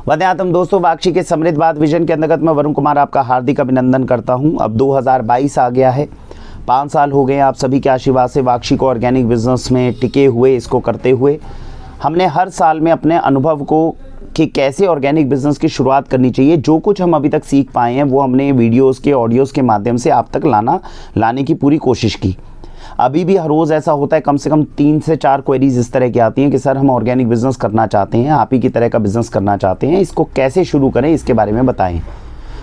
वंदे मातरम दोस्तों, वाक्षी के समृद्ध बात विजन के अंतर्गत मैं वरुण कुमार आपका हार्दिक अभिनंदन करता हूं। अब 2022 आ गया है, 5 साल हो गए आप सभी के आशीर्वाद से वाक्षी को ऑर्गेनिक बिजनेस में टिके हुए, इसको करते हुए हमने हर साल में अपने अनुभव को कि कैसे ऑर्गेनिक बिजनेस की शुरुआत करनी चाहिए, जो कुछ हम अभी तक सीख पाए हैं वो हमने वीडियोस के ऑडियोज़ के माध्यम से आप तक लाने की पूरी कोशिश की। अभी भी हर रोज़ ऐसा होता है, कम से कम 3 से 4 क्वेरीज इस तरह की आती हैं कि सर हम ऑर्गेनिक बिजनेस करना चाहते हैं, आप ही की तरह का बिजनेस करना चाहते हैं, इसको कैसे शुरू करें इसके बारे में बताएं।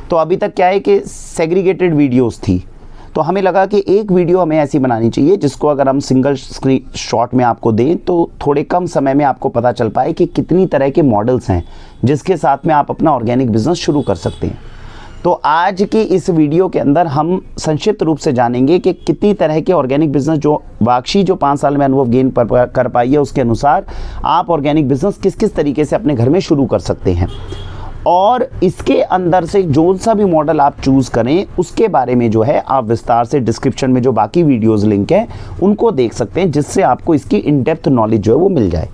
तो अभी तक क्या है कि सेग्रीगेटेड वीडियोस थी, तो हमें लगा कि एक वीडियो हमें ऐसी बनानी चाहिए जिसको अगर हम सिंगल स्क्रीन शॉट में आपको दें तो थोड़े कम समय में आपको पता चल पाए कि कितनी तरह के मॉडल्स हैं जिसके साथ में आप अपना ऑर्गेनिक बिजनेस शुरू कर सकते हैं। तो आज की इस वीडियो के अंदर हम संक्षिप्त रूप से जानेंगे कि कितनी तरह के ऑर्गेनिक बिजनेस जो वाक्षी जो 5 साल में अनुभव गेन कर पाई है उसके अनुसार आप ऑर्गेनिक बिजनेस किस किस तरीके से अपने घर में शुरू कर सकते हैं, और इसके अंदर से जो सा भी मॉडल आप चूज़ करें उसके बारे में जो है आप विस्तार से डिस्क्रिप्शन में जो बाकी वीडियोस लिंक हैं उनको देख सकते हैं, जिससे आपको इसकी इन डेप्थ नॉलेज जो है वो मिल जाए।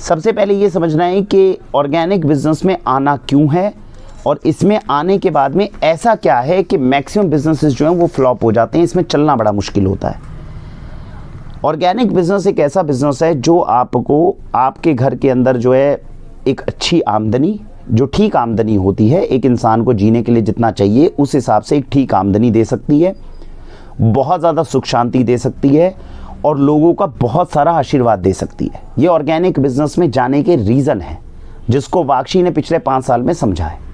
सबसे पहले ये समझना है कि ऑर्गेनिक बिजनेस में आना क्यों है, और इसमें आने के बाद में ऐसा क्या है कि मैक्सिमम बिजनेसेस जो हैं वो फ्लॉप हो जाते हैं, इसमें चलना बड़ा मुश्किल होता है। ऑर्गेनिक बिजनेस एक ऐसा बिजनेस है जो आपको आपके घर के अंदर जो है एक अच्छी आमदनी, जो ठीक आमदनी होती है, एक इंसान को जीने के लिए जितना चाहिए उस हिसाब से एक ठीक आमदनी दे सकती है, बहुत ज़्यादा सुख शांति दे सकती है और लोगों का बहुत सारा आशीर्वाद दे सकती है। ये ऑर्गेनिक बिजनेस में जाने के रीज़न है जिसको वाक्षी ने पिछले 5 साल में समझा है।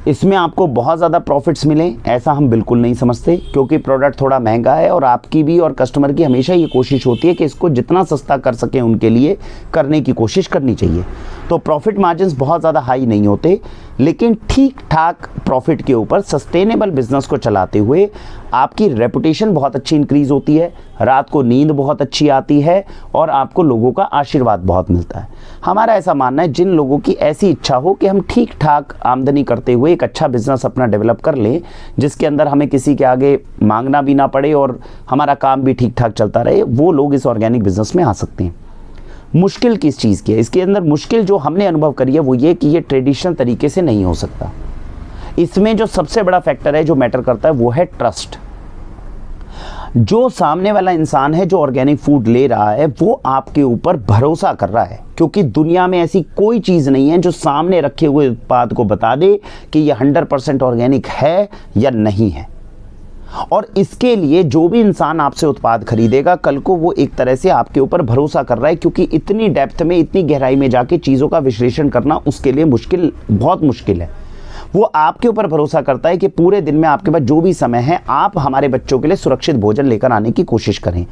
इसमें आपको बहुत ज़्यादा प्रॉफिट्स मिले ऐसा हम बिल्कुल नहीं समझते, क्योंकि प्रोडक्ट थोड़ा महंगा है और आपकी भी और कस्टमर की हमेशा ये कोशिश होती है कि इसको जितना सस्ता कर सकें उनके लिए करने की कोशिश करनी चाहिए। तो प्रॉफिट मार्जिन्स बहुत ज़्यादा हाई नहीं होते, लेकिन ठीक ठाक प्रॉफिट के ऊपर सस्टेनेबल बिजनेस को चलाते हुए आपकी रेपुटेशन बहुत अच्छी इंक्रीज़ होती है, रात को नींद बहुत अच्छी आती है और आपको लोगों का आशीर्वाद बहुत मिलता है। हमारा ऐसा मानना है जिन लोगों की ऐसी इच्छा हो कि हम ठीक ठाक आमदनी करते हुए एक अच्छा बिजनेस अपना डेवलप कर लें, जिसके अंदर हमें किसी के आगे मांगना भी ना पड़े और हमारा काम भी ठीक ठाक चलता रहे, वो लोग इस ऑर्गेनिक बिजनेस में आ सकते हैं। मुश्किल किस चीज़ की है? इसके अंदर मुश्किल जो हमने अनुभव करी है वो ये कि ये ट्रेडिशनल तरीके से नहीं हो सकता। इसमें जो सबसे बड़ा फैक्टर है जो मैटर करता है वो है ट्रस्ट। जो सामने वाला इंसान है जो ऑर्गेनिक फूड ले रहा है वो आपके ऊपर भरोसा कर रहा है, क्योंकि दुनिया में ऐसी कोई चीज़ नहीं है जो सामने रखे हुए उत्पाद को बता दे कि यह 100% ऑर्गेनिक है या नहीं है। और इसके लिए जो भी इंसान आपसे उत्पाद खरीदेगा कल को वो एक तरह से आपके ऊपर भरोसा कर रहा है, क्योंकि इतनी डेप्थ में, इतनी गहराई में जाके चीज़ों का विश्लेषण करना उसके लिए बहुत मुश्किल है। वो आपके ऊपर भरोसा करता है कि पूरे दिन में आपके पास जो भी समय है आप हमारे बच्चों के लिए सुरक्षित भोजन लेकर आने की कोशिश करें।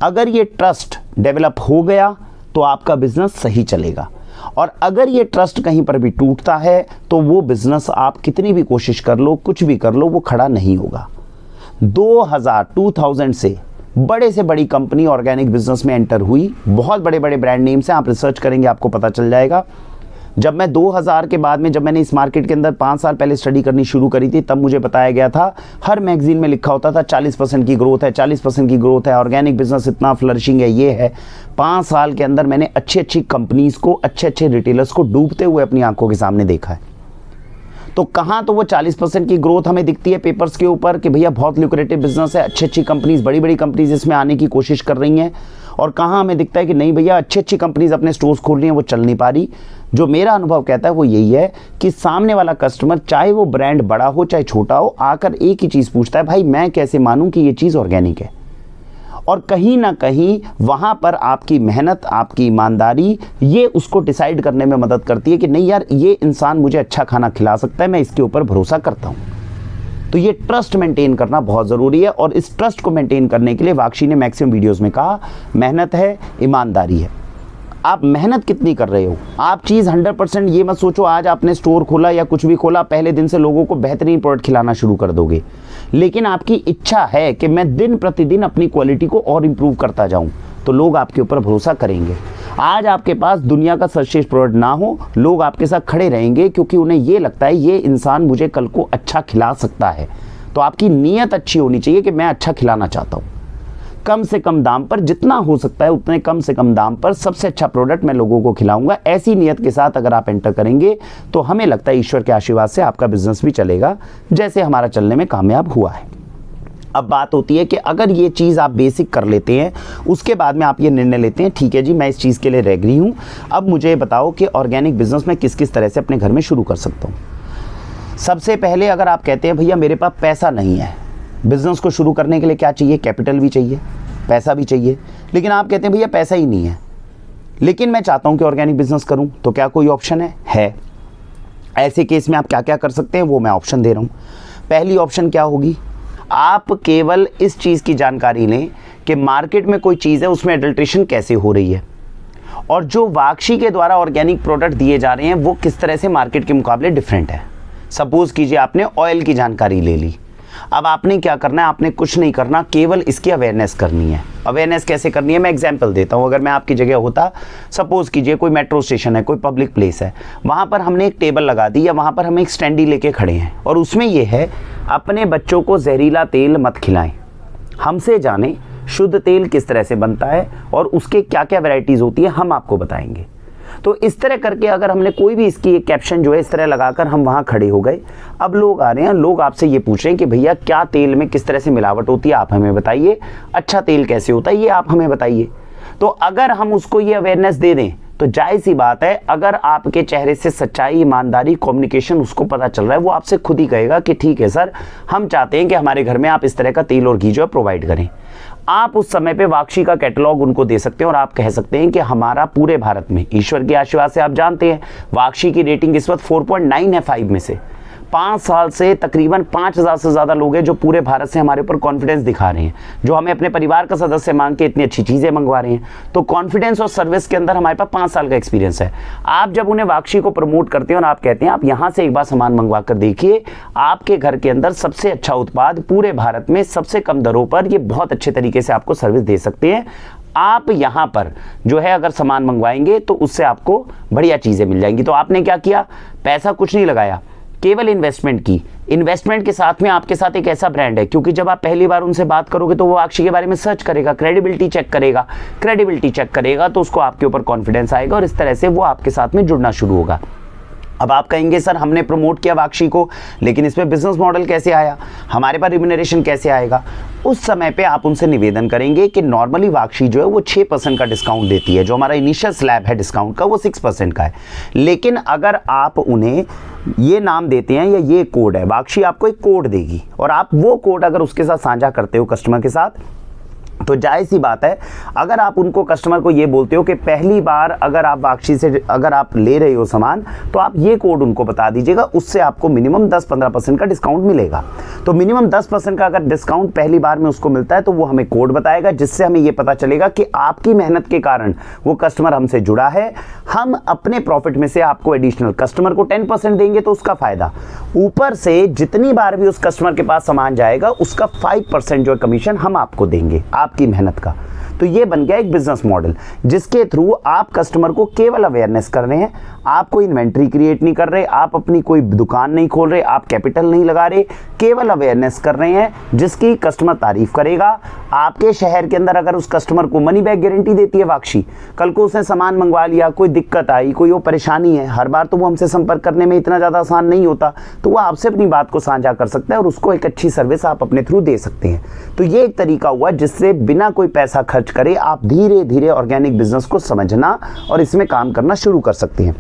अगर ये ट्रस्ट डेवलप हो गया तो आपका बिजनेस सही चलेगा, और अगर ये ट्रस्ट कहीं पर भी टूटता है तो वो बिजनेस आप कितनी भी कोशिश कर लो, कुछ भी कर लो, वो खड़ा नहीं होगा। 2000 से बड़े से बड़ी कंपनी ऑर्गेनिक बिजनेस में एंटर हुई, बहुत बड़े बड़े ब्रांड नेम्स हैं, आप रिसर्च करेंगे आपको पता चल जाएगा। जब मैं 2000 के बाद में जब मैंने इस मार्केट के अंदर 5 साल पहले स्टडी करनी शुरू करी थी, तब मुझे बताया गया था, हर मैगजीन में लिखा होता था 40% की ग्रोथ है, 40% की ग्रोथ है, ऑर्गेनिक बिजनेस इतना फ्लरिशिंग है, ये है। 5 साल के अंदर मैंने अच्छी अच्छी कंपनीज को, अच्छे अच्छे रिटेलर्स को डूबते हुए अपनी आंखों के सामने देखा है। तो कहाँ तो वो 40% की ग्रोथ हमें दिखती है पेपर्स के ऊपर कि भैया बहुत ल्यूक्रेटिव बिजनेस है, अच्छी अच्छी कंपनीज, बड़ी बड़ी कंपनीज इसमें आने की कोशिश कर रही हैं, और कहाँ हमें दिखता है कि नहीं भैया अच्छी अच्छी कंपनीज अपने स्टोर्स खोल रही हैं, वो चल नहीं पा रही। जो मेरा अनुभव कहता है वो यही है कि सामने वाला कस्टमर, चाहे वो ब्रांड बड़ा हो चाहे छोटा हो, आकर एक ही चीज़ पूछता है, भाई मैं कैसे मानूं कि ये चीज़ ऑर्गेनिक है। और कहीं ना कहीं वहाँ पर आपकी मेहनत, आपकी ईमानदारी ये उसको डिसाइड करने में मदद करती है कि नहीं यार ये इंसान मुझे अच्छा खाना खिला सकता है, मैं इसके ऊपर भरोसा करता हूँ। तो ये ट्रस्ट मेंटेन करना बहुत ज़रूरी है, और इस ट्रस्ट को मेंटेन करने के लिए वाक्षी ने मैक्सिमम वीडियोस में कहा मेहनत है, ईमानदारी है। आप मेहनत कितनी कर रहे हो? आप चीज़ 100% ये मत सोचो आज आपने स्टोर खोला या कुछ भी खोला पहले दिन से लोगों को बेहतरीन प्रोडक्ट खिलाना शुरू कर दोगे, लेकिन आपकी इच्छा है कि मैं दिन प्रतिदिन अपनी क्वालिटी को और इम्प्रूव करता जाऊं, तो लोग आपके ऊपर भरोसा करेंगे। आज आपके पास दुनिया का सर्वश्रेष्ठ प्रोडक्ट ना हो, लोग आपके साथ खड़े रहेंगे, क्योंकि उन्हें ये लगता है ये इंसान मुझे कल को अच्छा खिला सकता है। तो आपकी नीयत अच्छी होनी चाहिए कि मैं अच्छा खिलाना चाहता हूँ। कम से कम दाम पर, जितना हो सकता है उतने कम से कम दाम पर सबसे अच्छा प्रोडक्ट मैं लोगों को खिलाऊंगा। ऐसी नियत के साथ अगर आप एंटर करेंगे तो हमें लगता है ईश्वर के आशीर्वाद से आपका बिजनेस भी चलेगा जैसे हमारा चलने में कामयाब हुआ है। अब बात होती है कि अगर ये चीज़ आप बेसिक कर लेते हैं, उसके बाद में आप ये निर्णय लेते हैं ठीक है जी मैं इस चीज़ के लिए रेगरी हूँ, अब मुझे बताओ कि ऑर्गेनिक बिजनेस में किस किस तरह से अपने घर में शुरू कर सकता हूँ। सबसे पहले अगर आप कहते हैं भैया मेरे पास पैसा नहीं है, बिजनेस को शुरू करने के लिए क्या चाहिए, कैपिटल भी चाहिए, पैसा भी चाहिए, लेकिन आप कहते हैं भैया पैसा ही नहीं है लेकिन मैं चाहता हूँ कि ऑर्गेनिक बिजनेस करूँ, तो क्या कोई ऑप्शन है? ऐसे केस में आप क्या क्या कर सकते हैं वो मैं ऑप्शन दे रहा हूँ। पहली ऑप्शन क्या होगी, आप केवल इस चीज़ की जानकारी लें कि मार्केट में कोई चीज़ है उसमें एडल्ट्रेशन कैसे हो रही है और जो वाक्षी के द्वारा ऑर्गेनिक प्रोडक्ट दिए जा रहे हैं वो किस तरह से मार्केट के मुकाबले डिफरेंट है। सपोज कीजिए आपने ऑयल की जानकारी ले ली, अब आपने क्या करना है, आपने कुछ नहीं करना, केवल इसकी अवेयरनेस करनी है। अवेयरनेस कैसे करनी है, मैं एग्जांपल देता हूँ। अगर मैं आपकी जगह होता, सपोज कीजिए कोई मेट्रो स्टेशन है, कोई पब्लिक प्लेस है, वहाँ पर हमने एक टेबल लगा दी या वहाँ पर हम एक स्टैंडी लेके खड़े हैं और उसमें ये है अपने बच्चों को जहरीला तेल मत खिलाएं, हमसे जाने शुद्ध तेल किस तरह से बनता है और उसके क्या क्या वैरायटीज़ होती है हम आपको बताएंगे। तो इस तरह करके अगर हमने कोई भी इसकी एक कैप्शन जो है इस तरह लगाकर हम वहाँ खड़े हो गए, अब लोग आ रहे हैं, लोग आपसे ये पूछ रहे हैं कि भैया क्या तेल में किस तरह से मिलावट होती है आप हमें बताइए, अच्छा तेल कैसे होता है ये आप हमें बताइए। तो अगर हम उसको ये अवेयरनेस दे दें तो जाहिर सी बात है अगर आपके चेहरे से सच्चाई, ईमानदारी, कम्युनिकेशन उसको पता चल रहा है, वो आपसे खुद ही कहेगा कि ठीक है सर हम चाहते हैं कि हमारे घर में आप इस तरह का तेल और घी जो है प्रोवाइड करें। आप उस समय पे वाक्षी का कैटलॉग उनको दे सकते हैं और आप कह सकते हैं कि हमारा पूरे भारत में ईश्वर के आशीर्वाद से आप जानते हैं वाक्षी की रेटिंग इस वक्त 4.9 है 5 में से। 5 साल से तकरीबन 5000 से ज़्यादा लोग हैं जो पूरे भारत से हमारे ऊपर कॉन्फिडेंस दिखा रहे हैं, जो हमें अपने परिवार का सदस्य मान के इतनी अच्छी चीज़ें मंगवा रहे हैं। तो कॉन्फिडेंस और सर्विस के अंदर हमारे पास 5 साल का एक्सपीरियंस है। आप जब उन्हें वाक्षी को प्रमोट करते हैं और आप कहते हैं आप यहाँ से एक बार सामान मंगवा कर देखिए, आपके घर के अंदर सबसे अच्छा उत्पाद पूरे भारत में सबसे कम दरों पर ये बहुत अच्छे तरीके से आपको सर्विस दे सकते हैं। आप यहाँ पर जो है अगर सामान मंगवाएंगे तो उससे आपको बढ़िया चीज़ें मिल जाएंगी। तो आपने क्या किया, पैसा कुछ नहीं लगाया, केवल इन्वेस्टमेंट की। इन्वेस्टमेंट के साथ में आपके साथ एक ऐसा ब्रांड है, क्योंकि जब आप पहली बार उनसे बात करोगे तो वो वाक्षी के बारे में सर्च करेगा, क्रेडिबिलिटी चेक करेगा तो उसको आपके ऊपर कॉन्फिडेंस आएगा और इस तरह से वो आपके साथ में जुड़ना शुरू होगा। अब आप कहेंगे सर हमने प्रमोट किया वाक्षी को लेकिन इसमें बिजनेस मॉडल कैसे आया, हमारे पास रिम्यूनरेशन कैसे आएगा। उस समय पे आप उनसे निवेदन करेंगे कि नॉर्मली वाक्षी जो है वो 6% का डिस्काउंट देती है, जो हमारा इनिशियल स्लैब है डिस्काउंट का वो 6% का है। लेकिन अगर आप उन्हें ये नाम देते हैं या ये कोड है, वाक्षी आपको एक कोड देगी और आप वो कोड अगर उसके साथ साझा करते हो कस्टमर के साथ, तो जायज़ सी बात है अगर आप उनको कस्टमर को ये बोलते हो कि पहली बार अगर आप वाक्षी से अगर आप ले रहे हो सामान तो आप ये कोड उनको बता दीजिएगा, उससे आपको मिनिमम 10-15% का डिस्काउंट मिलेगा। तो मिनिमम 10% का अगर डिस्काउंट पहली बार में उसको मिलता है तो वो हमें कोड बताएगा, जिससे हमें ये पता चलेगा कि आपकी मेहनत के कारण वो कस्टमर हमसे जुड़ा है। हम अपने प्रॉफिट में से आपको एडिशनल कस्टमर को 10% देंगे तो उसका फ़ायदा, ऊपर से जितनी बार भी उस कस्टमर के पास सामान जाएगा उसका 5% जो कमीशन हम आपको देंगे आपकी मेहनत का। तो ये बन गया एक बिजनेस मॉडल जिसके थ्रू आप कस्टमर को केवल अवेयरनेस कर रहे हैं, आप कोई इन्वेंट्री क्रिएट नहीं कर रहे, आप अपनी कोई दुकान नहीं खोल रहे, आप कैपिटल नहीं लगा रहे, केवल अवेयरनेस कर रहे हैं जिसकी कस्टमर तारीफ करेगा। आपके शहर के अंदर अगर उस कस्टमर को मनी बैक गारंटी देती है वाक्षी, कल को उसने सामान मंगवा लिया, कोई दिक्कत आई, कोई वो परेशानी है, हर बार तो वो हमसे संपर्क करने में इतना ज़्यादा आसान नहीं होता, तो वो आपसे अपनी बात को साझा कर सकता है और उसको एक अच्छी सर्विस आप अपने थ्रू दे सकते हैं। तो ये एक तरीका हुआ जिससे बिना कोई पैसा खर्च करे आप धीरे धीरे ऑर्गेनिक बिजनेस को समझना और इसमें काम करना शुरू कर सकते हैं।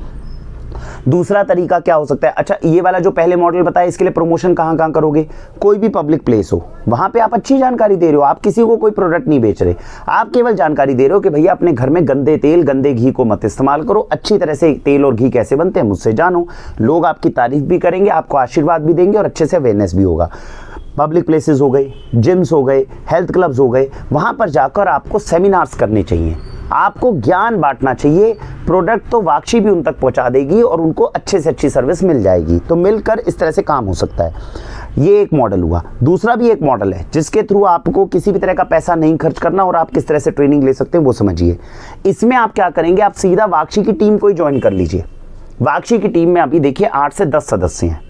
दूसरा तरीका क्या हो सकता है, अच्छा ये वाला जो पहले मॉडल बताया इसके लिए प्रमोशन कहाँ कहाँ करोगे, कोई भी पब्लिक प्लेस हो वहाँ पे आप अच्छी जानकारी दे रहे हो, आप किसी को कोई प्रोडक्ट नहीं बेच रहे, आप केवल जानकारी दे रहे हो कि भैया अपने घर में गंदे तेल गंदे घी को मत इस्तेमाल करो, अच्छी तरह से तेल और घी कैसे बनते हैं मुझसे जानो। लोग आपकी तारीफ भी करेंगे, आपको आशीर्वाद भी देंगे और अच्छे से अवेयरनेस भी होगा। पब्लिक प्लेसेस हो गए, जिम्स हो गए, हेल्थ क्लब्स हो गए, वहाँ पर जाकर आपको सेमिनार्स करने चाहिए, आपको ज्ञान बांटना चाहिए। प्रोडक्ट तो वाक्षी भी उन तक पहुँचा देगी और उनको अच्छे से अच्छी सर्विस मिल जाएगी। तो मिलकर इस तरह से काम हो सकता है। ये एक मॉडल हुआ। दूसरा भी एक मॉडल है जिसके थ्रू आपको किसी भी तरह का पैसा नहीं खर्च करना और आप किस तरह से ट्रेनिंग ले सकते हैं वो समझिए। इसमें आप क्या करेंगे, आप सीधा वाक्षी की टीम को ही ज्वाइन कर लीजिए। वाक्षी की टीम में अभी देखिए 8 से 10 सदस्य हैं।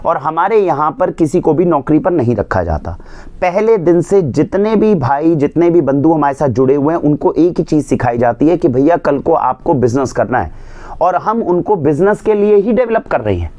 और हमारे यहाँ पर किसी को भी नौकरी पर नहीं रखा जाता। पहले दिन से जितने भी भाई, जितने भी बंधु हमारे साथ जुड़े हुए हैं, उनको एक ही चीज़ सिखाई जाती है कि भैया कल को आपको बिजनेस करना है, और हम उनको बिजनेस के लिए ही डेवलप कर रहे हैं।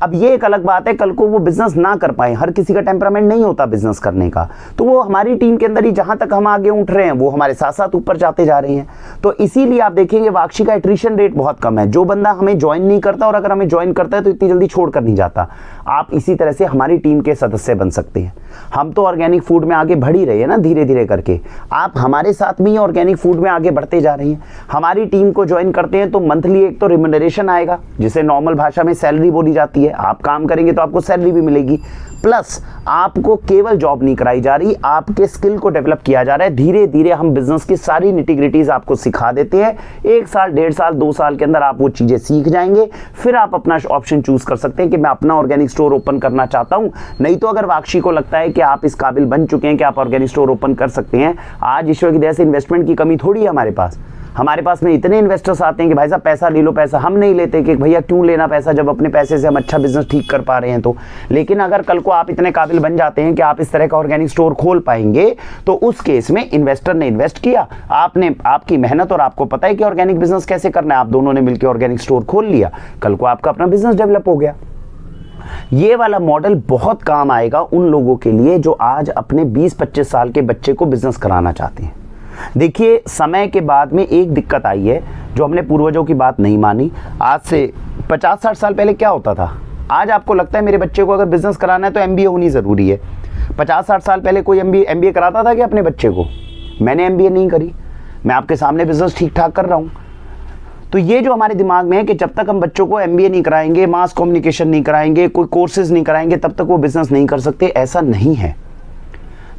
अब ये एक अलग बात है, कल को वो बिजनेस ना कर पाए, हर किसी का टेम्परामेंट नहीं होता बिजनेस करने का, तो वो हमारी टीम के अंदर ही जहां तक हम आगे उठ रहे हैं वो हमारे साथ साथ ऊपर जाते जा रहे हैं। तो इसीलिए आप देखेंगे वाक्षी का एट्रिशन रेट बहुत कम है। जो बंदा हमें ज्वाइन नहीं करता, और अगर हमें ज्वाइन करता है तो इतनी जल्दी छोड़कर नहीं जाता। आप इसी तरह से हमारी टीम के सदस्य बन सकते हैं। हम तो ऑर्गेनिक फूड में आगे बढ़ ही रहे हैं ना, धीरे धीरे करके। आप हमारे साथ भी ऑर्गेनिक फूड में आगे बढ़ते जा रहे हैं। हमारी टीम को ज्वाइन करते हैं तो मंथली एक तो रिम्यूनरेशन आएगा, जिसे नॉर्मल भाषा में सैलरी बोली जाती है। आप काम करेंगे तो आपको सैलरी भी मिलेगी, प्लस आपको केवल जॉब नहीं कराई जा रही, आपके स्किल को डेवलप किया जा रहा है। धीरे धीरे हम बिजनेस की सारी निटिग्रिटीज आपको सिखा देते हैं। 1 साल, 1.5 साल, 2 साल के अंदर आप वो चीजें सीख जाएंगे। फिर आप अपना ऑप्शन चूज कर सकते हैं कि मैं अपना ऑर्गेनिक स्टोर ओपन करना चाहता हूं। नहीं तो अगर वाक्षी को लगता है कि आप इस काबिल बन चुके हैं कि आप ऑर्गेनिक स्टोर ओपन कर सकते हैं, आज ईश्वर की दया से इन्वेस्टमेंट की कमी थोड़ी है हमारे पास में इतने इन्वेस्टर्स आते हैं कि भाई साहब पैसा ले लो। पैसा हम नहीं लेते कि भैया क्यों लेना पैसा, जब अपने पैसे से हम अच्छा बिजनेस ठीक कर पा रहे हैं तो। लेकिन अगर कल को आप इतने काबिल बन जाते हैं कि आप इस तरह का ऑर्गेनिक स्टोर खोल पाएंगे, तो उस केस में इन्वेस्टर ने इन्वेस्ट किया, आपने आपकी मेहनत, और आपको पता है कि ऑर्गेनिक बिजनेस कैसे करना है, आप दोनों ने मिलकर ऑर्गेनिक स्टोर खोल लिया, कल को आपका अपना बिजनेस डेवलप हो गया। ये वाला मॉडल बहुत काम आएगा उन लोगों के लिए जो आज अपने 20-25 साल के बच्चे को बिजनेस कराना चाहते हैं। देखिए, समय के बाद में एक दिक्कत आई है, जो हमने पूर्वजों की बात नहीं मानी। आज से 50-60 साल पहले क्या होता था? आज आपको लगता है मेरे बच्चे को अगर बिजनेस कराना है तो एमबीए होनी ज़रूरी है। 50-60 साल पहले कोई एमबीए कराता था कि अपने बच्चे को? मैंने एमबीए नहीं करी, मैं आपके सामने बिजनेस ठीक ठाक कर रहा हूँ। तो ये जो हमारे दिमाग में है कि जब तक हम बच्चों को एमबीए नहीं कराएंगे, मास कम्युनिकेशन नहीं कराएंगे, कोई कोर्सेज नहीं कराएंगे, तब तक वो बिजनेस नहीं कर सकते, ऐसा नहीं है।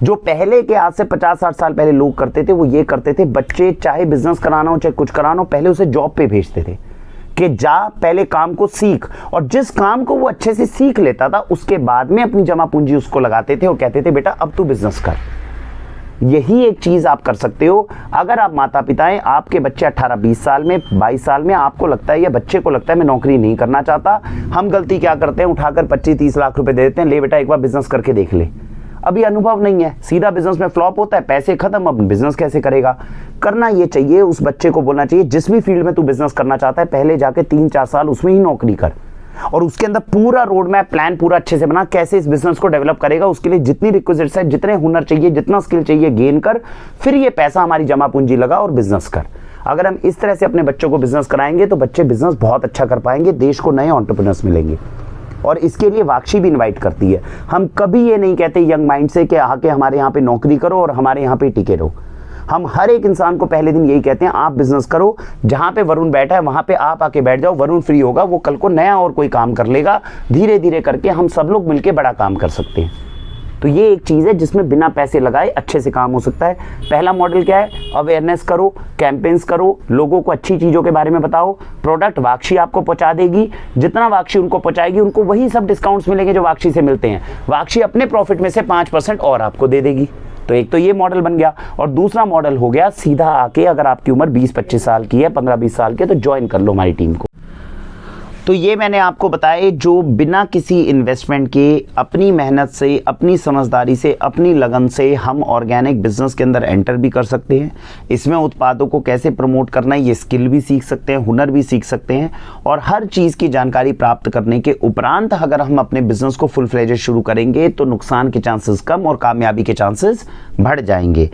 जो पहले के आज से 50-60 साल पहले लोग करते थे, वो ये करते थे, बच्चे चाहे बिजनेस कराना हो चाहे कुछ कराना हो, पहले उसे जॉब पे भेजते थे कि जा पहले काम को सीख, और जिस काम को वो अच्छे से सीख लेता था उसके बाद में अपनी जमा पूंजी उसको लगाते थे और कहते थे बेटा अब तू बिजनेस कर। यही एक चीज आप कर सकते हो। अगर आप माता पिता हैं, आपके बच्चे 18-20 साल में, 22 साल में, आपको लगता है या बच्चे को लगता है मैं नौकरी नहीं करना चाहता, हम गलती क्या करते हैं, उठाकर 25-30 लाख रुपए दे देते हैं, ले बेटा एक बार बिजनेस करके देख ले। अभी अनुभव नहीं है, सीधा बिजनेस में फ्लॉप होता है, पैसे खत्म, अब बिजनेस कैसे करेगा। करना ये चाहिए, उस बच्चे को बोलना चाहिए जिस भी फील्ड में तू बिजनेस करना चाहता है पहले जाके 3-4 साल उसमें ही नौकरी कर, और उसके अंदर पूरा रोड मैप प्लान पूरा अच्छे से बना, कैसे इस बिजनेस को डेवलप करेगा, उसके लिए जितनी रिक्विजिट्स है, जितने हुनर चाहिए, जितना स्किल चाहिए गेन कर, फिर ये पैसा हमारी जमा पूंजी लगा और बिजनेस कर। अगर हम इस तरह से अपने बच्चों को बिजनेस कराएंगे तो बच्चे बिजनेस बहुत अच्छा कर पाएंगे, देश को नए एंटरप्रेन्योर्स मिलेंगे। और इसके लिए वाक्षी भी इनवाइट करती है। हम कभी ये नहीं कहते यंग माइंड से कि आके हमारे यहाँ पे नौकरी करो और हमारे यहाँ पे टिके रहो। हम हर एक इंसान को पहले दिन यही कहते हैं, आप बिजनेस करो, जहाँ पे वरुण बैठा है वहाँ पे आप आके बैठ जाओ, वरुण फ्री होगा, वो कल को नया और कोई काम कर लेगा। धीरे धीरे करके हम सब लोग मिलकर बड़ा काम कर सकते हैं। तो ये एक चीज़ है जिसमें बिना पैसे लगाए अच्छे से काम हो सकता है। पहला मॉडल क्या है? अवेयरनेस करो, कैंपेन्स करो, लोगों को अच्छी चीज़ों के बारे में बताओ। प्रोडक्ट वाक्षी आपको पहुंचा देगी, जितना वाक्षी उनको पहुंचाएगी उनको वही सब डिस्काउंट्स मिलेंगे जो वाक्षी से मिलते हैं। वाक्षी अपने प्रॉफिट में से 5% और आपको दे देगी। तो एक तो ये मॉडल बन गया, और दूसरा मॉडल हो गया सीधा आके, अगर आपकी उम्र 20-25 साल की है, 15-20 साल के, तो ज्वाइन कर लो हमारी टीम को। तो ये मैंने आपको बताया जो बिना किसी इन्वेस्टमेंट के, अपनी मेहनत से, अपनी समझदारी से, अपनी लगन से हम ऑर्गेनिक बिजनेस के अंदर एंटर भी कर सकते हैं। इसमें उत्पादों को कैसे प्रमोट करना है ये स्किल भी सीख सकते हैं, हुनर भी सीख सकते हैं, और हर चीज़ की जानकारी प्राप्त करने के उपरांत अगर हम अपने बिजनेस को फुल फ्लेजेड शुरू करेंगे तो नुकसान के चांसेस कम और कामयाबी के चांसेस बढ़ जाएंगे।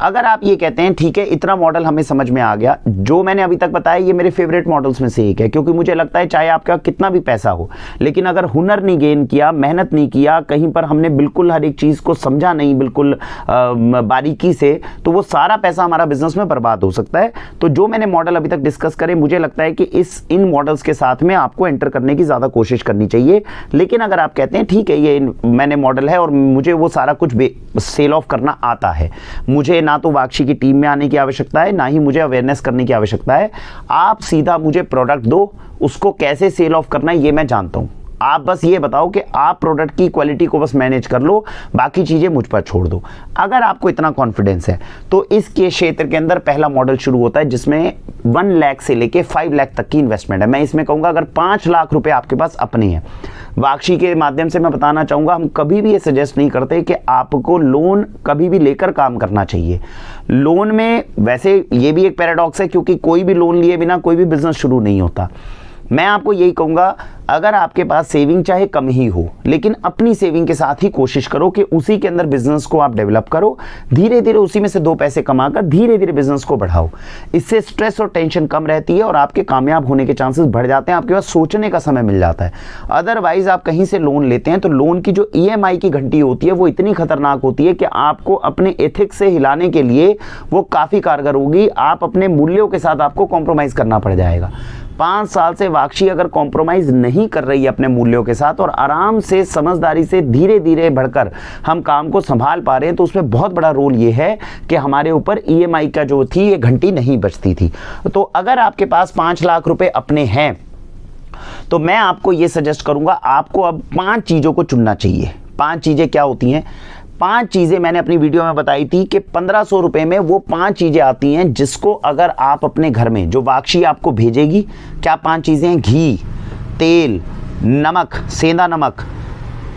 अगर आप ये कहते हैं ठीक है इतना मॉडल हमें समझ में आ गया, जो मैंने अभी तक बताया ये मेरे फेवरेट मॉडल्स में से एक है, क्योंकि मुझे लगता है चाहे आपका कितना भी पैसा हो, लेकिन अगर हुनर नहीं गेन किया, मेहनत नहीं किया, कहीं पर हमने बिल्कुल हर एक चीज को समझा नहीं बिल्कुल बारीकी से, तो वो सारा पैसा हमारा बिजनेस में बर्बाद हो सकता है। तो जो मैंने मॉडल अभी तक डिस्कस करे, मुझे लगता है कि इन मॉडल्स के साथ में आपको एंटर करने की ज्यादा कोशिश करनी चाहिए। लेकिन अगर आप कहते हैं ठीक है ये मैंने मॉडल है और मुझे वो सारा कुछ सेल ऑफ करना आता है, मुझे ना तो वाक्षी की टीम में आने की आवश्यकता है, ना ही मुझे अवेयरनेस करने की आवश्यकता है, आप सीधा मुझे प्रोडक्ट दो, उसको कैसे सेल ऑफ करना है ये मैं जानता हूँ, आप बस ये बताओ कि आप प्रोडक्ट की क्वालिटी को बस मैनेज कर लो, बाकी चीज़ें मुझ पर छोड़ दो। अगर आपको इतना कॉन्फिडेंस है तो इसके क्षेत्र के अंदर पहला मॉडल शुरू होता है जिसमें 1 लाख से लेके 5 लाख तक की इन्वेस्टमेंट है। मैं इसमें कहूँगा अगर 5 लाख रुपए आपके पास अपने हैं, वाक्षी के माध्यम से मैं बताना चाहूँगा, हम कभी भी ये सजेस्ट नहीं करते कि आपको लोन कभी भी लेकर काम करना चाहिए। लोन में वैसे ये भी एक पैराडॉक्स है क्योंकि कोई भी लोन लिए बिना कोई भी बिजनेस शुरू नहीं होता। मैं आपको यही कहूँगा अगर आपके पास सेविंग चाहे कम ही हो, लेकिन अपनी सेविंग के साथ ही कोशिश करो कि उसी के अंदर बिजनेस को आप डेवलप करो, धीरे धीरे उसी में से 2 पैसे कमाकर धीरे धीरे बिजनेस को बढ़ाओ। इससे स्ट्रेस और टेंशन कम रहती है और आपके कामयाब होने के चांसेस बढ़ जाते हैं, आपके पास सोचने का समय मिल जाता है। अदरवाइज आप कहीं से लोन लेते हैं तो लोन की जो EMI की घंटी होती है वो इतनी खतरनाक होती है कि आपको अपने एथिक्स से हिलाने के लिए वो काफ़ी कारगर होगी। आप अपने मूल्यों के साथ आपको कॉम्प्रोमाइज़ करना पड़ जाएगा। 5 साल से वाक्षी अगर कॉम्प्रोमाइज नहीं कर रही है अपने मूल्यों के साथ और आराम से समझदारी से धीरे धीरे बढ़कर हम काम को संभाल पा रहे हैं, तो उसमें बहुत बड़ा रोल ये है कि हमारे ऊपर EMI का जो थी ये घंटी नहीं बजती थी। तो अगर आपके पास 5 लाख रुपए अपने हैं तो मैं आपको ये सजेस्ट करूंगा, आपको अब 5 चीज़ों को चुनना चाहिए। 5 चीज़ें क्या होती हैं? 5 चीज़ें मैंने अपनी वीडियो में बताई थी कि 1500 रुपए में वो 5 चीज़ें आती हैं जिसको अगर आप अपने घर में, जो वाक्षी आपको भेजेगी, क्या 5 चीज़ें हैं? घी, तेल, नमक, सेंधा नमक,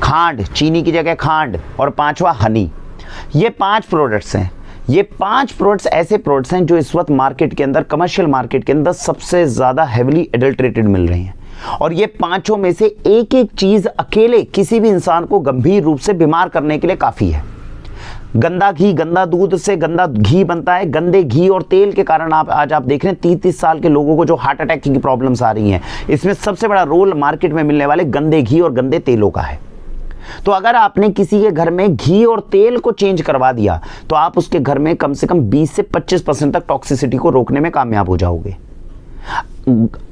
खांड, चीनी की जगह खांड, और 5वां हनी। ये 5 प्रोडक्ट्स हैं। ये 5 प्रोडक्ट्स ऐसे प्रोडक्ट्स हैं जो इस वक्त मार्केट के अंदर, कमर्शियल मार्केट के अंदर सबसे ज़्यादा हेविली एडल्ट्रेटेड मिल रही हैं। और ये 5 में से एक एक चीज अकेले किसी भी इंसान को गंभीर रूप से बीमार करने के लिए काफी है। गंदा घी, गंदा दूध से गंदा घी बनता है। गंदे घी और तेल के कारण आज आप देख रहे हैं 30-30 साल के लोगों को जो हार्ट अटैक की प्रॉब्लम्स आ रही हैं, इसमें सबसे बड़ा रोल मार्केट में मिलने वाले गंदे घी और गंदे तेलों का है। तो अगर आपने किसी के घर में घी और तेल को चेंज करवा दिया तो आप उसके घर में कम से कम 20 से 25% तक टॉक्सिसिटी को रोकने में कामयाब हो जाओगे।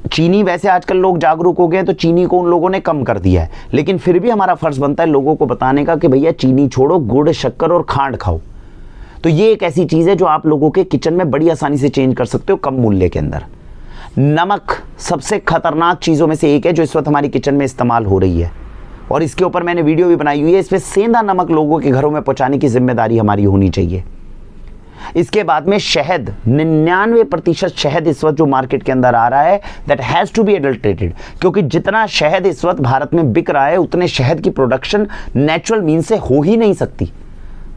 चीनी, वैसे आजकल लोग जागरूक हो गए हैं तो चीनी को उन लोगों ने कम कर दिया है, लेकिन फिर भी हमारा फर्ज बनता है लोगों को बताने का कि भैया चीनी छोड़ो, गुड़, शक्कर और खांड खाओ। तो ये एक ऐसी चीज है जो आप लोगों के किचन में बड़ी आसानी से चेंज कर सकते हो कम मूल्य के अंदर। नमक सबसे खतरनाक चीजों में से एक है जो इस वक्त हमारी किचन में इस्तेमाल हो रही है, और इसके ऊपर मैंने वीडियो भी बनाई हुई है। इसमें सेंधा नमक लोगों के घरों में पहुंचाने की जिम्मेदारी हमारी होनी चाहिए। इसके बाद में शहद, 99% शहद इस वक्त जो मार्केट के अंदर आ रहा है that has to be adulterated, क्योंकि जितना शहद इस वक्त भारत में बिक रहा है उतने शहद की प्रोडक्शन नेचुरल मीन से हो ही नहीं सकती।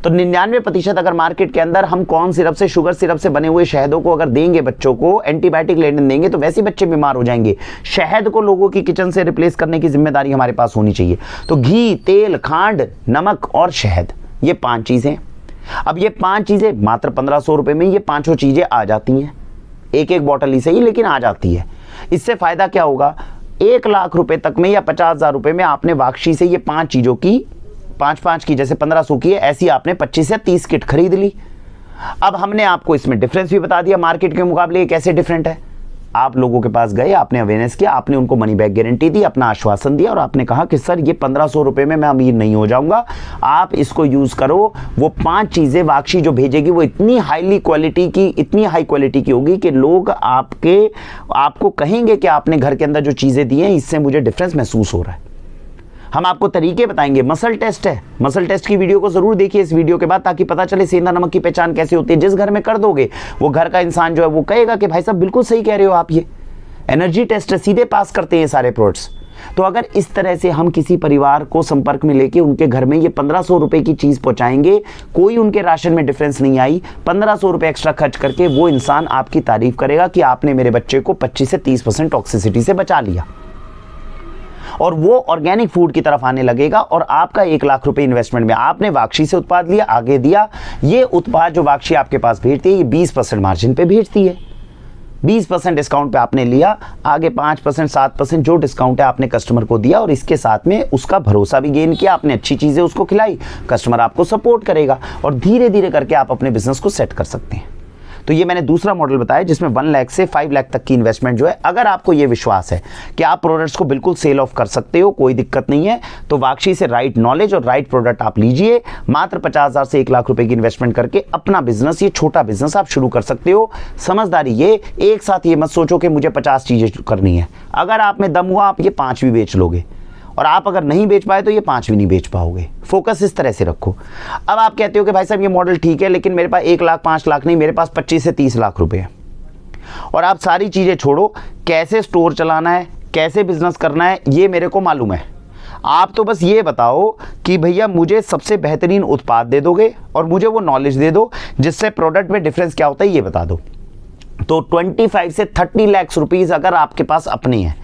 तो 99% अगर मार्केट के अंदर हम कॉर्न सिरप से, शुगर सिरप से बने हुए शहदों को अगर देंगे बच्चों को, एंटीबायोटिक लेने देंगे, तो वैसे बच्चे बीमार हो जाएंगे। शहद को लोगों की किचन से रिप्लेस करने की जिम्मेदारी हमारे पास होनी चाहिए। तो घी, तेल, खांड, नमक और शहद, ये 5 चीजें। अब ये 5 चीजें मात्र 1500 रुपए में ये 5 चीजें आ जाती हैं, एक एक बॉटल ही सही लेकिन आ जाती है। इससे फायदा क्या होगा? 1 लाख रुपए तक में या 50,000 रुपए में आपने वाक्षी से ये 5 चीजों की, 5-5 की, जैसे 1500 की है, ऐसी आपने 25 या 30 किट खरीद ली। अब हमने आपको इसमें डिफरेंस भी बता दिया मार्केट के मुकाबले ये कैसे डिफरेंट है। आप लोगों के पास गए, आपने अवेयरनेस किया, आपने उनको मनी बैक गारंटी दी, अपना आश्वासन दिया और आपने कहा कि सर ये 1500 रुपए में मैं अमीर नहीं हो जाऊंगा, आप इसको यूज करो। वो 5 चीजें वाक्षी जो भेजेगी वो इतनी हाई क्वालिटी की होगी कि लोग आपको कहेंगे कि आपने घर के अंदर जो चीजें दी हैं इससे मुझे डिफरेंस महसूस हो रहा है। हम आपको तरीके बताएंगे। मसल टेस्ट है, मसल टेस्ट की वीडियो को जरूर देखिए इस वीडियो के बाद, ताकि पता चले सेंधा नमक की पहचान कैसे होती है। जिस घर में कर दोगे वो घर का इंसान जो है वो कहेगा कि भाई साहब बिल्कुल सही कह रहे हो आप, ये एनर्जी टेस्ट है, सीधे पास करते हैं सारे प्रोडक्ट्स। तो अगर इस तरह से हम किसी परिवार को संपर्क में लेके उनके घर में ये 1500 रुपए की चीज पहुंचाएंगे, कोई उनके राशन में डिफरेंस नहीं आई, 1500 रुपए एक्स्ट्रा खर्च करके वो इंसान आपकी तारीफ करेगा कि आपने मेरे बच्चे को 25 से 30% टॉक्सिसिटी से बचा लिया, और वो ऑर्गेनिक फूड की तरफ आने लगेगा। और आपका 1 लाख रुपए इन्वेस्टमेंट में आपने वाक्षी से उत्पाद लिया, आगे दिया। ये उत्पाद जो वाक्षी आपके पास भेजती है ये 20% मार्जिन पे भेजती है, 20% डिस्काउंट पे आपने लिया, आगे 5%, 7% जो डिस्काउंट है आपने कस्टमर को दिया, और इसके साथ में उसका भरोसा भी गेन किया, आपने अच्छी चीजें उसको खिलाई, कस्टमर आपको सपोर्ट करेगा, और धीरे धीरे करके आप अपने बिजनेस को सेट कर सकते हैं। तो ये मैंने दूसरा मॉडल बताया जिसमें 1 लाख से 5 लाख तक की इन्वेस्टमेंट जो है, अगर आपको ये विश्वास है कि आप प्रोडक्ट्स को बिल्कुल सेल ऑफ कर सकते हो, कोई दिक्कत नहीं है, तो वाक्षी से राइट नॉलेज और राइट प्रोडक्ट आप लीजिए। मात्र 50,000 से 1 लाख रुपए की इन्वेस्टमेंट करके अपना बिजनेस, ये छोटा बिजनेस आप शुरू कर सकते हो। समझदारी ये, एक साथ ये मत सोचो कि मुझे 50 चीजें करनी है। अगर आप में दम हुआ आप ये 5 भी बेच लोगे, और आप अगर नहीं बेच पाए तो ये 5 भी नहीं बेच पाओगे। फोकस इस तरह से रखो। अब आप कहते हो कि भाई साहब ये मॉडल ठीक है, लेकिन मेरे पास 1 लाख 5 लाख नहीं, मेरे पास 25 से 30 लाख रुपए है, और आप सारी चीज़ें छोड़ो, कैसे स्टोर चलाना है, कैसे बिजनेस करना है ये मेरे को मालूम है। आप तो बस ये बताओ कि भैया मुझे सबसे बेहतरीन उत्पाद दे दोगे और मुझे वो नॉलेज दे दो जिससे प्रोडक्ट में डिफरेंस क्या होता है ये बता दो। तो 25 से 30 लाख रुपीस अगर आपके पास अपनी है,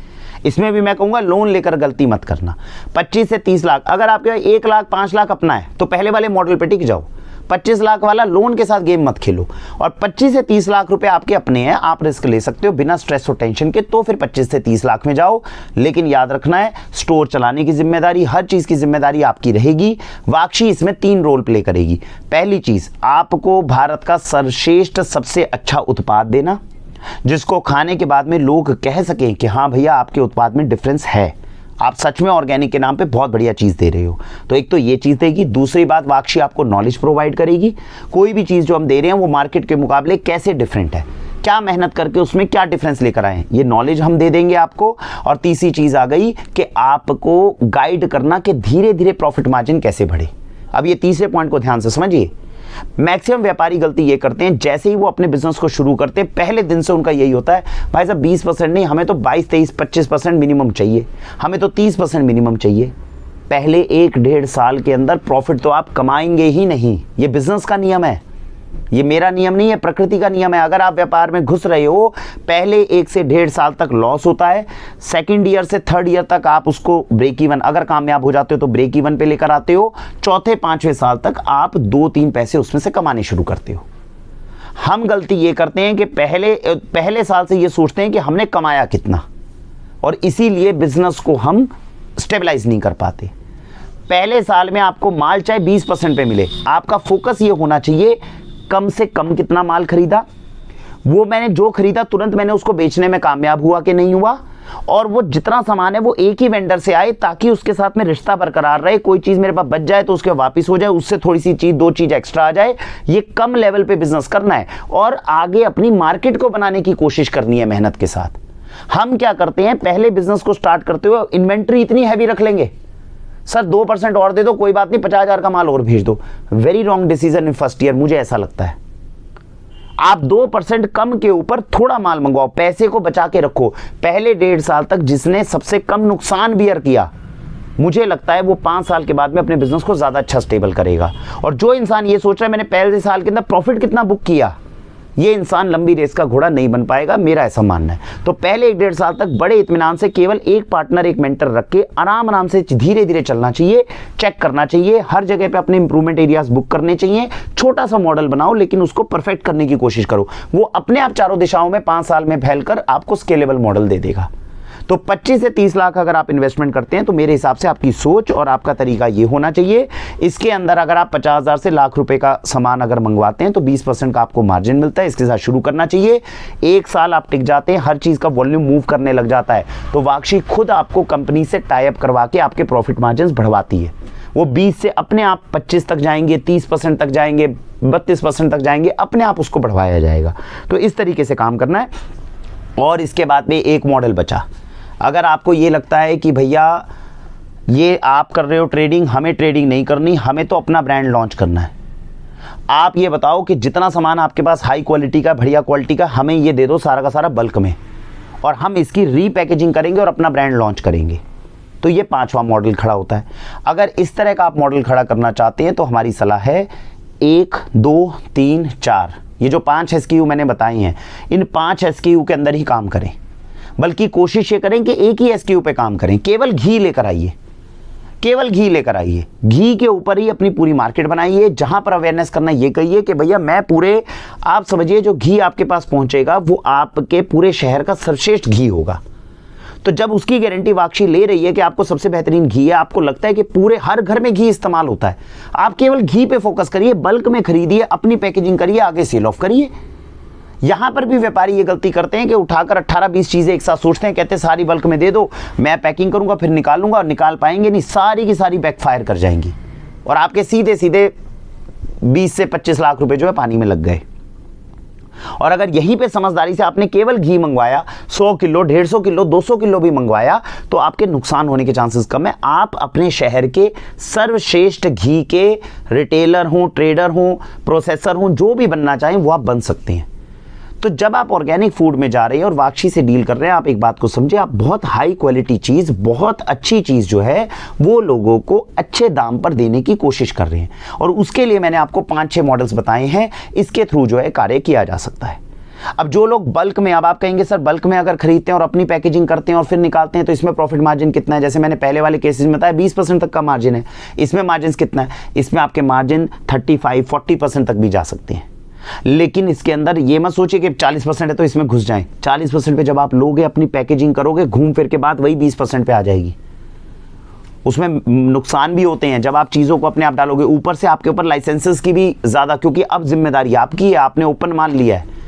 इसमें भी मैं कहूँगा लोन लेकर गलती मत करना। 25 से 30 लाख, अगर आपके 1 लाख 5 लाख अपना है तो पहले वाले मॉडल पे टिक जाओ। 25 लाख वाला लोन के साथ गेम मत खेलो। और 25 से 30 लाख रुपए आपके अपने हैं, आप रिस्क ले सकते हो बिना स्ट्रेस और टेंशन के, तो फिर 25 से 30 लाख में जाओ। लेकिन याद रखना है, स्टोर चलाने की जिम्मेदारी, हर चीज़ की जिम्मेदारी आपकी रहेगी। वाक्षी इसमें 3 रोल प्ले करेगी। पहली चीज़, आपको भारत का सर्वश्रेष्ठ सबसे अच्छा उत्पाद देना, जिसको खाने के बाद में लोग कह सकें कि हाँ भैया आपके उत्पाद में डिफरेंस है, आप सच में ऑर्गेनिक के नाम पे बहुत बढ़िया चीज़ दे रहे हो। तो एक तो ये चीज़ देगी। दूसरी बात, वाक्षी आपको नॉलेज प्रोवाइड करेगी। कोई भी चीज़ जो हम दे रहे हैं वो मार्केट के मुकाबले कैसे डिफरेंट है, क्या मेहनत करके उसमें क्या डिफरेंस लेकर आए, ये नॉलेज हम दे देंगे आपको। और तीसरी चीज़ आ गई कि आपको गाइड करना कि धीरे धीरे प्रॉफिट मार्जिन कैसे बढ़े। अब ये तीसरे पॉइंट को ध्यान से समझिए। मैक्सिमम व्यापारी गलती ये करते हैं, जैसे ही वो अपने बिजनेस को शुरू करते हैं पहले दिन से उनका यही होता है, भाई साहब 20% नहीं, हमें तो 22, 23, 25% मिनिमम चाहिए, हमें तो 30% मिनिमम चाहिए। पहले 1-1.5 साल के अंदर प्रॉफिट तो आप कमाएंगे ही नहीं। ये बिजनेस का नियम है, ये मेरा नियम नहीं है, प्रकृति का नियम है। अगर आप व्यापार में घुस रहे हो, पहले 1 से 1.5 साल तक लॉस होता है, सेकंड ईयर से थर्ड ईयर तक आप उसको ब्रेक इवन, अगर कामयाब हो जाते हो तो ब्रेक इवन पे लेकर आते हो, चौथे 5वें साल तक आप 2-3 पैसे उसमें से कमाने शुरू करते हो। हम गलती ये करते हैं कि पहले साल से ये सोचते हैं कि हमने कमाया कितना, और इसीलिए बिजनेस को हम स्टेबलाइज नहीं कर पाते। पहले साल में आपको माल चाहे 20% पे मिले, आपका फोकस ये होना चाहिए कम से कम कितना माल खरीदा, वो मैंने जो खरीदा तुरंत मैंने उसको बेचने में कामयाब हुआ कि नहीं हुआ, और वो जितना सामान है वो एक ही वेंडर से आए ताकि उसके साथ में रिश्ता बरकरार रहे। कोई चीज़ मेरे पास बच जाए तो उसके वापस हो जाए, उससे थोड़ी सी चीज़ 2 चीज़ एक्स्ट्रा आ जाए। ये कम लेवल पे बिजनेस करना है और आगे अपनी मार्केट को बनाने की कोशिश करनी है मेहनत के साथ। हम क्या करते हैं, पहले बिजनेस को स्टार्ट करते हुए इन्वेंट्री इतनी हैवी रख लेंगे, सर 2% और दे दो, कोई बात नहीं, 50,000 का माल और भेज दो। Very wrong decision in first year, मुझे ऐसा लगता है। आप 2% कम के ऊपर थोड़ा माल मंगवाओ, पैसे को बचा के रखो। पहले 1.5 साल तक जिसने सबसे कम नुकसान बियर किया, मुझे लगता है वो 5 साल के बाद में अपने बिजनेस को ज्यादा अच्छा स्टेबल करेगा। और जो इंसान ये सोच रहा है मैंने पहले साल के अंदर प्रॉफिट कितना बुक किया, ये इंसान लंबी रेस का घोड़ा नहीं बन पाएगा, मेरा ऐसा मानना है। तो पहले 1-1.5 साल तक बड़े इत्मीनान से केवल एक पार्टनर एक मेंटर रख के आराम से धीरे धीरे चलना चाहिए, चेक करना चाहिए, हर जगह पे अपने इंप्रूवमेंट एरियाज बुक करने चाहिए। छोटा सा मॉडल बनाओ लेकिन उसको परफेक्ट करने की कोशिश करो, वो अपने आप चारों दिशाओं में 5 साल में फैलकर आपको स्केलेबल मॉडल दे देगा। तो 25 से 30 लाख अगर आप इन्वेस्टमेंट करते हैं तो मेरे हिसाब से आपकी सोच और आपका तरीका ये होना चाहिए। इसके अंदर अगर आप 50,000 से लाख रुपए का सामान अगर मंगवाते हैं तो 20% का आपको मार्जिन मिलता है, इसके साथ शुरू करना चाहिए। 1 साल आप टिक जाते हैं, हर चीज़ का वॉल्यूम मूव करने लग जाता है, तो वाक्षी खुद आपको कंपनी से टाई अप करवा के आपके प्रॉफिट मार्जिन बढ़वाती है। वो 20 से अपने आप 25 तक जाएंगे, 30% तक जाएंगे, 32% तक जाएंगे, अपने आप उसको बढ़वाया जाएगा। तो इस तरीके से काम करना है। और इसके बाद में एक मॉडल बचा, अगर आपको ये लगता है कि भैया ये आप कर रहे हो ट्रेडिंग, हमें ट्रेडिंग नहीं करनी, हमें तो अपना ब्रांड लॉन्च करना है, आप ये बताओ कि जितना सामान आपके पास हाई क्वालिटी का, बढ़िया क्वालिटी का, हमें ये दे दो सारा का सारा बल्क में, और हम इसकी रीपैकेजिंग करेंगे और अपना ब्रांड लॉन्च करेंगे। तो ये 5वां मॉडल खड़ा होता है। अगर इस तरह का आप मॉडल खड़ा करना चाहते हैं तो हमारी सलाह है 1, 2, 3, 4, ये जो 5 SKU मैंने बताई हैं, इन 5 SKU के अंदर ही काम करें। बल्कि कोशिश ये करें कि एक ही SKU पे काम करें। केवल घी लेकर आइए, केवल घी लेकर आइए, घी के ऊपर ही अपनी पूरी मार्केट बनाइए। जहां पर अवेयरनेस करना, ये कहिए कि भैया मैं पूरे, आप समझिए जो घी आपके पास पहुंचेगा वो आपके पूरे शहर का सर्वश्रेष्ठ घी होगा। तो जब उसकी गारंटी वाक्षी ले रही है कि आपको सबसे बेहतरीन घी है, आपको लगता है कि पूरे हर घर में घी इस्तेमाल होता है, आप केवल घी पे फोकस करिए, बल्क में खरीदिए, अपनी पैकेजिंग करिए, आगे सेल ऑफ करिए। यहां पर भी व्यापारी ये गलती करते हैं कि उठाकर 18-20 चीजें एक साथ सोचते हैं, कहते हैं सारी बल्क में दे दो, मैं पैकिंग करूंगा फिर निकालूंगा, और निकाल पाएंगे नहीं, सारी की सारी बैकफायर कर जाएंगी और आपके सीधे सीधे 20 से 25 लाख रुपए जो है पानी में लग गए। और अगर यहीं पे समझदारी से आपने केवल घी मंगवाया, 100 किलो, 150 किलो, 200 किलो भी मंगवाया, तो आपके नुकसान होने के चांसेस कम है। आप अपने शहर के सर्वश्रेष्ठ घी के रिटेलर हों, ट्रेडर हों, प्रोसेसर हों, जो भी बनना चाहें वो आप बन सकते हैं। तो जब आप ऑर्गेनिक फूड में जा रहे हैं और वाक्षी से डील कर रहे हैं, आप एक बात को समझे, आप बहुत हाई क्वालिटी चीज़, बहुत अच्छी चीज़ जो है वो लोगों को अच्छे दाम पर देने की कोशिश कर रहे हैं। और उसके लिए मैंने आपको 5-6 मॉडल्स बताए हैं, इसके थ्रू जो है कार्य किया जा सकता है। अब जो लोग बल्क में, अब आप कहेंगे सर बल्क में अगर खरीदते हैं और अपनी पैकेजिंग करते हैं और फिर निकालते हैं तो इसमें प्रॉफिट मार्जिन कितना है? जैसे मैंने पहले वाले केसेस में बताया 20% तक का मार्जिन है। इसमें मार्जिन कितना है? इसमें आपके मार्जिन 35-40% तक भी जा सकते हैं। लेकिन इसके अंदर ये मत सोचिए कि 40% है तो इसमें घुस जाएं। 40% पे जब आप लोगे, अपनी पैकेजिंग करोगे, घूम फिर के बाद वही 20% पे आ जाएगी। उसमें नुकसान भी होते हैं जब आप चीज़ों को अपने आप डालोगे। ऊपर से आपके ऊपर लाइसेंसेस की भी ज़्यादा, क्योंकि अब जिम्मेदारी आपकी है, आपने ओपन माल लिया है।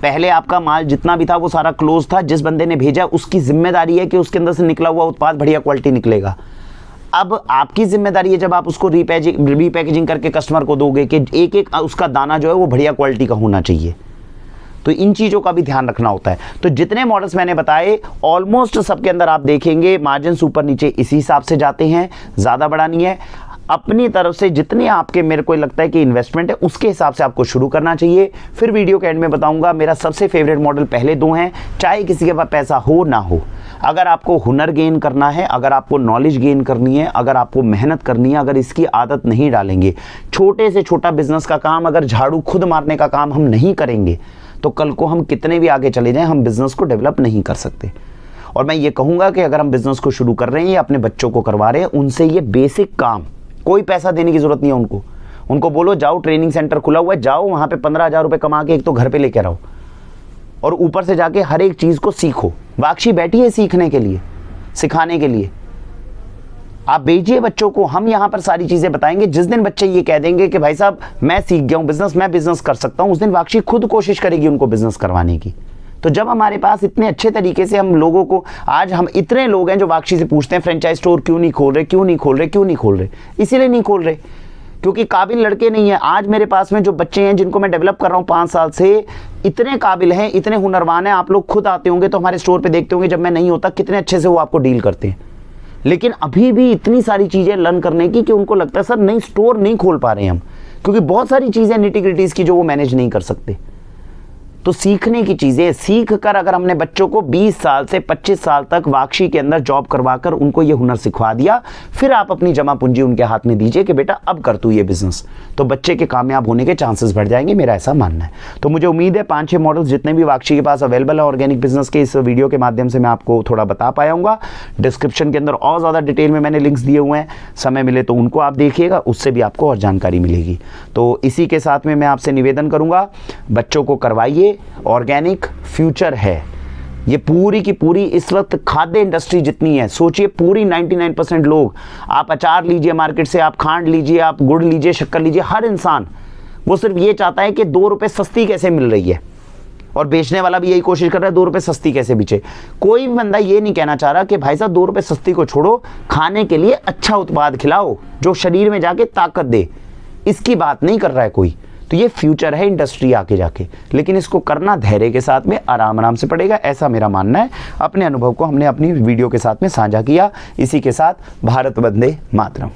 पहले आपका माल जितना भी था वो सारा क्लोज था, जिस बंदे ने भेजा उसकी जिम्मेदारी है कि उसके अंदर से निकला हुआ उत्पाद बढ़िया क्वालिटी निकलेगा। अब आपकी जिम्मेदारी है जब आप उसको रीपैकेजिंग करके कस्टमर को दोगे कि एक एक उसका दाना जो है वो बढ़िया क्वालिटी का होना चाहिए। तो इन चीज़ों का भी ध्यान रखना होता है। तो जितने मॉडल्स मैंने बताए ऑलमोस्ट सबके अंदर आप देखेंगे मार्जिन ऊपर नीचे इसी हिसाब से जाते हैं, ज़्यादा बड़ा नहीं है। अपनी तरफ से जितने आपके, मेरे को लगता है कि इन्वेस्टमेंट है, उसके हिसाब से आपको शुरू करना चाहिए। फिर वीडियो के एंड में बताऊंगा मेरा सबसे फेवरेट मॉडल पहले 2 हैं, चाहे किसी के पास पैसा हो ना हो। अगर आपको हुनर गेन करना है, अगर आपको नॉलेज गेन करनी है, अगर आपको मेहनत करनी है, अगर इसकी आदत नहीं डालेंगे, छोटे से छोटा बिजनेस का काम, अगर झाड़ू खुद मारने का काम हम नहीं करेंगे तो कल को हम कितने भी आगे चले जाएं, हम बिजनेस को डेवलप नहीं कर सकते। और मैं ये कहूँगा कि अगर हम बिजनेस को शुरू कर रहे हैं या अपने बच्चों को करवा रहे हैं, उनसे ये बेसिक काम, कोई पैसा देने की जरूरत नहीं है उनको बोलो जाओ, ट्रेनिंग सेंटर खुला हुआ है, जाओ वहाँ पे 15,000 रुपये कमा के एक तो घर पे लेके आओ और ऊपर से जाके हर एक चीज़ को सीखो। वाक्षी बैठी है सीखने के लिए, सिखाने के लिए। आप भेजिए बच्चों को, हम यहाँ पर सारी चीज़ें बताएंगे। जिस दिन बच्चे ये कह देंगे कि भाई साहब मैं सीख गया हूँ बिजनेस, मैं बिजनेस कर सकता हूँ, उस दिन वाक्षी खुद कोशिश करेगी उनको बिजनेस करवाने की। तो जब हमारे पास इतने अच्छे तरीके से हम लोगों को, आज हम इतने लोग हैं जो वाक्षी से पूछते हैं फ्रेंचाइज स्टोर क्यों नहीं खोल रहे, क्यों नहीं खोल रहे, क्यों नहीं खोल रहे? इसीलिए नहीं खोल रहे क्योंकि काबिल लड़के नहीं है। आज मेरे पास में जो बच्चे हैं जिनको मैं डेवलप कर रहा हूँ 5 साल से, इतने काबिल हैं, इतने हुनरवान हैं। आप लोग खुद आते होंगे तो हमारे स्टोर पे देखते होंगे जब मैं नहीं होता कितने अच्छे से वो आपको डील करते हैं। लेकिन अभी भी इतनी सारी चीज़ें लर्न करने की कि उनको लगता है सर नहीं, स्टोर नहीं खोल पा रहे हैं हम, क्योंकि बहुत सारी चीज़ें निटी-ग्रिटीज़ की जो वो मैनेज नहीं कर सकते। तो सीखने की चीज़ें सीख कर अगर हमने बच्चों को 20 साल से 25 साल तक वाक्षी के अंदर जॉब करवाकर उनको ये हुनर सिखवा दिया, फिर आप अपनी जमा पूंजी उनके हाथ में दीजिए कि बेटा अब कर तू ये बिजनेस, तो बच्चे के कामयाब होने के चांसेस बढ़ जाएंगे, मेरा ऐसा मानना है। तो मुझे उम्मीद है 5-6 मॉडल्स जितने भी वाक्षी के पास अवेलेबल है ऑर्गेनिक बिजनेस के, इस वीडियो के माध्यम से मैं आपको थोड़ा बता पाया हूँ। डिस्क्रिप्शन के अंदर और ज़्यादा डिटेल में मैंने लिंक्स दिए हुए हैं, समय मिले तो उनको आप देखिएगा, उससे भी आपको और जानकारी मिलेगी। तो इसी के साथ में मैं आपसे निवेदन करूँगा, बच्चों को करवाइए, ऑर्गेनिक फ्यूचर है। ये पूरी की पूरी इस वक्त खाद्य इंडस्ट्री जितनी है, सोचिए पूरी 99% लोग, आप अचार लीजिए मार्केट से, आप खांड लीजिए, आप गुड़ लीजिए, शक्कर लीजिए, हर इंसान वो सिर्फ ये चाहता है कि 2 रुपए सस्ती कैसे मिल रही है, और बेचने वाला भी यही कोशिश कर रहा है 2 रुपए सस्ती कैसे बेचे। कोई भी बंदा ये नहीं कहना चाह रहा कि भाई साहब 2 रुपए सस्ती को छोड़ो, खाने के लिए अच्छा उत्पाद खिलाओ जो शरीर में जाके ताकत दे, इसकी बात नहीं कर रहा है कोई। तो ये फ्यूचर है इंडस्ट्री आके जाके, लेकिन इसको करना धैर्य के साथ में आराम आराम से पड़ेगा, ऐसा मेरा मानना है। अपने अनुभव को हमने अपनी वीडियो के साथ में साझा किया। इसी के साथ भारत वंदे मातरम।